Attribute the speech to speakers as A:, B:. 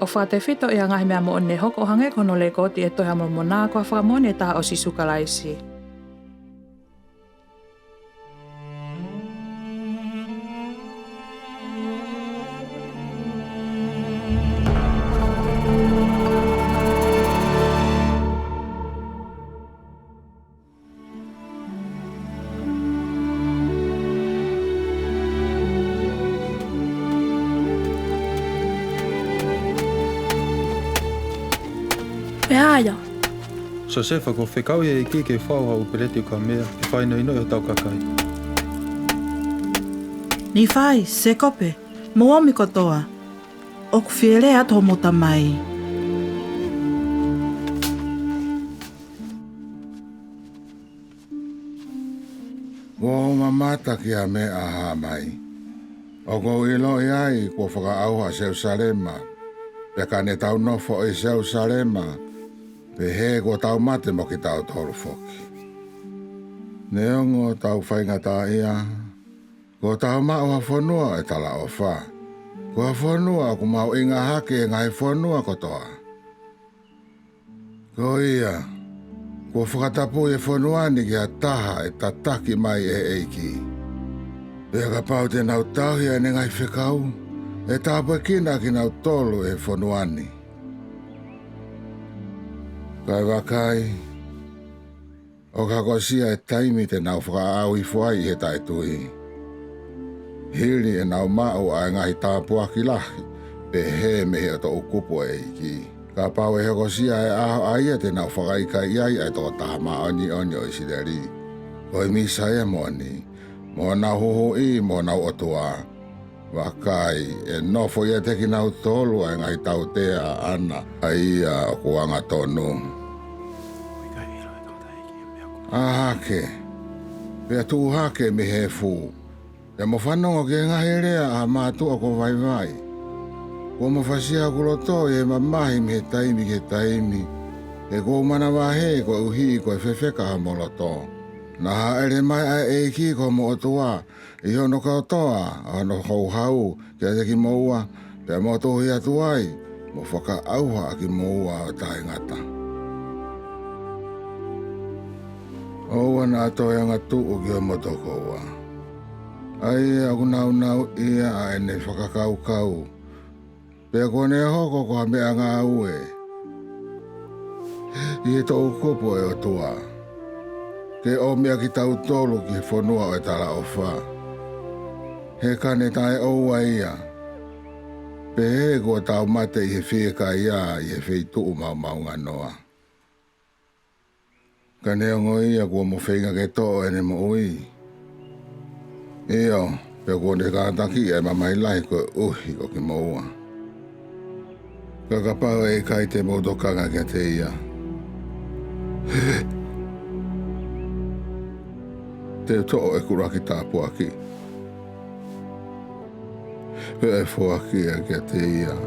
A: O whaatewhito i ngahi mea mo o ne hoko hange kono le koti e toha mo mona kua whakamone taha o sisukalaisi.
B: Peaja.
C: So sefa ko whekau e ki ke whauhau pereti ka mea e whaino ino o tau kakai.
B: Ni whai, se kope, mo omi kotoa. O ku whiere ato mota mai.
D: Wo mamata ki a me aha mai. O ko ilo iai ko whakaauha Jerusalema. Peka ne tau nofo i Jerusalema. Pe he ko tau mate mo ki tau tolu foki. Neongo tau whaingata ia. Ko tau maua whanua e tala o wha. Ko whanua ku mau inga hake ngai whanua kotoa. Ko ia. Ko whakatapu e whanuani ki a taha e tataki mai e eiki. Pea ka pau te nau tauhia ne ngai whekau. E tāpua kina ki nau tolu e whanuani. Kai wakai. O ka kosia e taimi te nau whakaau i whai he tai tui. Hili e nau mau a ngai tāpua ki lahi. Pe he mehe o to ukupo e iki. Ka pau e kosia e aho aia te nau whakaika iai e tō tahama oni oni o isideri. Koi misa e moni. Mo nau hoho i mo nau otua. Wakai e nofo ia teki nau tolu e ngai tau tea ana. Aia o kuanga tonu. Ahake. Pea tu hake mi he fu. E mo whanongo ke ngahi rea a mātua ko vai vai. Ko mo whasia kuloto e mamahi mi he taimi ke taimi. E ko mana wahe ko uhi ko e whewheka ha moloto. Na ha ere mai a eiki ko mo otua. I hono ka otoa ano hau hau ke a teki moua. Pea mo tohi atuai. Mo whaka auha ki moua o tai ngata. Oua na atoe anga tuu ki o motokoua. Ai aku nau ia a ene whakakau kau. Pea kone hoko ko me anga ue. I e tō kopo e o tua. Ke o mea ki tau tolu ki whanua o e tala o wha. He kane tae oua ia. Pe he ko tau mate i he whieka ia i he whei tuu mau nganoa. Ka neongo ia kua mo whenga ke tō ene mo ui. Eo, pe kua ne kātaki e mamai lai ko uhi ko ki moua. Ka kapau e kai te motokanga ke te ia. Te tō e kuraki tāpua ki. Pe e fuaki e ke te ia.